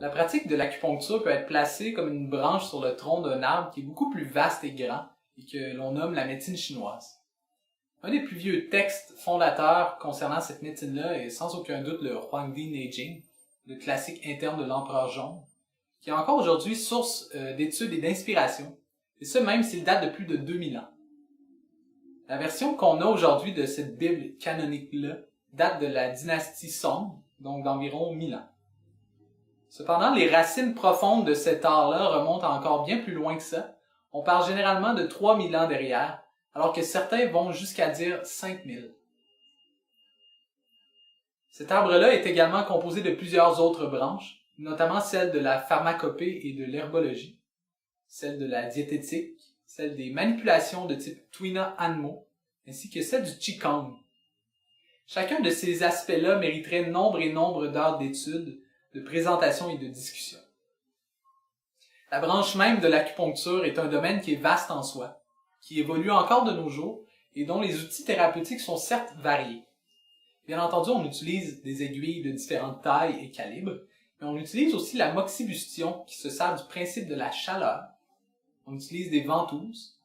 La pratique de l'acupuncture peut être placée comme une branche sur le tronc d'un arbre qui est beaucoup plus vaste et grand et que l'on nomme la médecine chinoise. Un des plus vieux textes fondateurs concernant cette médecine-là est sans aucun doute le Huangdi Neijing, le classique interne de l'Empereur Jaune, qui est encore aujourd'hui source d'études et d'inspiration, et ce même s'il date de plus de 2000 ans. La version qu'on a aujourd'hui de cette Bible canonique-là date de la dynastie Song, donc d'environ 1000 ans. Cependant, les racines profondes de cet art-là remontent encore bien plus loin que ça. On parle généralement de 3000 ans derrière, alors que certains vont jusqu'à dire 5000. Cet arbre-là est également composé de plusieurs autres branches, notamment celle de la pharmacopée et de l'herbologie, celle de la diététique, celle des manipulations de type Tuina Anmo, ainsi que celle du Qigong. Chacun de ces aspects-là mériterait nombre et nombre d'heures d'études, de présentation et de discussion. La branche même de l'acupuncture est un domaine qui est vaste en soi, qui évolue encore de nos jours et dont les outils thérapeutiques sont certes variés. Bien entendu, on utilise des aiguilles de différentes tailles et calibres, mais on utilise aussi la moxibustion qui se sert du principe de la chaleur. On utilise des ventouses,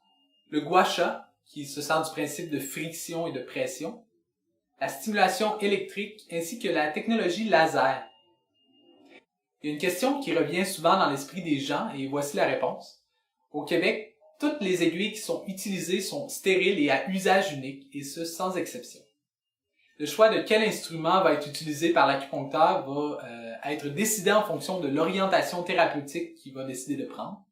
le gua sha qui se sert du principe de friction et de pression, la stimulation électrique ainsi que la technologie laser. Il y a une question qui revient souvent dans l'esprit des gens et voici la réponse. Au Québec, toutes les aiguilles qui sont utilisées sont stériles et à usage unique, et ce sans exception. Le choix de quel instrument va être utilisé par l'acupuncteur va être décidé en fonction de l'orientation thérapeutique qu'il va décider de prendre.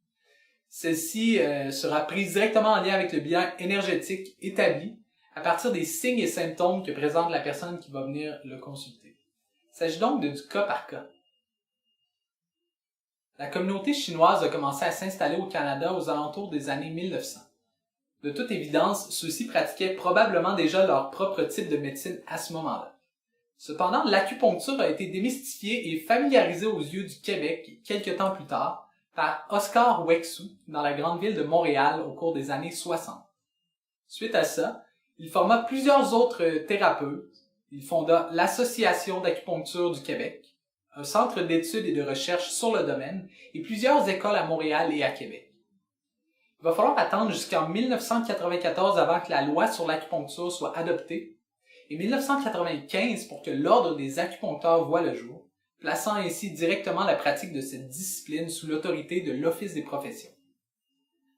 Celle-ci sera prise directement en lien avec le bilan énergétique établi à partir des signes et symptômes que présente la personne qui va venir le consulter. Il s'agit donc du cas par cas. La communauté chinoise a commencé à s'installer au Canada aux alentours des années 1900. De toute évidence, ceux-ci pratiquaient probablement déjà leur propre type de médecine à ce moment-là. Cependant, l'acupuncture a été démystifiée et familiarisée aux yeux du Québec quelque temps plus tard par Oscar Wexou dans la grande ville de Montréal au cours des années 60. Suite à ça, il forma plusieurs autres thérapeutes. Il fonda l'Association d'acupuncture du Québec, un centre d'études et de recherche sur le domaine et plusieurs écoles à Montréal et à Québec. Il va falloir attendre jusqu'en 1994 avant que la loi sur l'acupuncture soit adoptée et 1995 pour que l'Ordre des acupuncteurs voie le jour, plaçant ainsi directement la pratique de cette discipline sous l'autorité de l'Office des professions.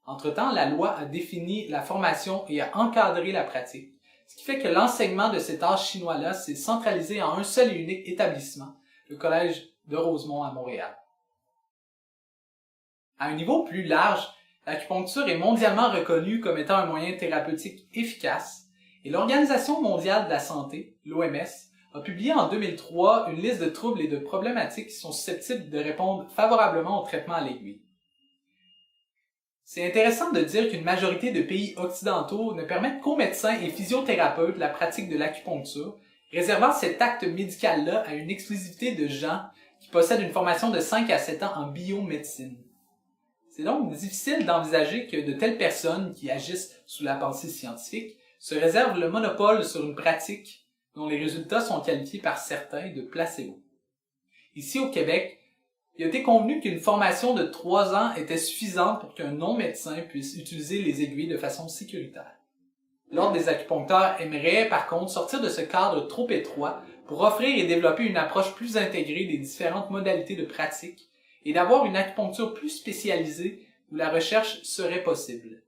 Entre-temps, la loi a défini la formation et a encadré la pratique, ce qui fait que l'enseignement de cet art chinois-là s'est centralisé en un seul et unique établissement, le Collège de Rosemont à Montréal. À un niveau plus large, l'acupuncture est mondialement reconnue comme étant un moyen thérapeutique efficace et l'Organisation mondiale de la santé, l'OMS, a publié en 2003 une liste de troubles et de problématiques qui sont susceptibles de répondre favorablement au traitement à l'aiguille. C'est intéressant de dire qu'une majorité de pays occidentaux ne permettent qu'aux médecins et physiothérapeutes la pratique de l'acupuncture, réservant cet acte médical-là à une exclusivité de gens qui possèdent une formation de 5 à 7 ans en biomédecine. C'est donc difficile d'envisager que de telles personnes qui agissent sous la pensée scientifique se réservent le monopole sur une pratique dont les résultats sont qualifiés par certains de placebo. Ici au Québec, il a été convenu qu'une formation de 3 ans était suffisante pour qu'un non-médecin puisse utiliser les aiguilles de façon sécuritaire. L'Ordre des acupuncteurs aimerait par contre sortir de ce cadre trop étroit pour offrir et développer une approche plus intégrée des différentes modalités de pratique et d'avoir une acupuncture plus spécialisée où la recherche serait possible.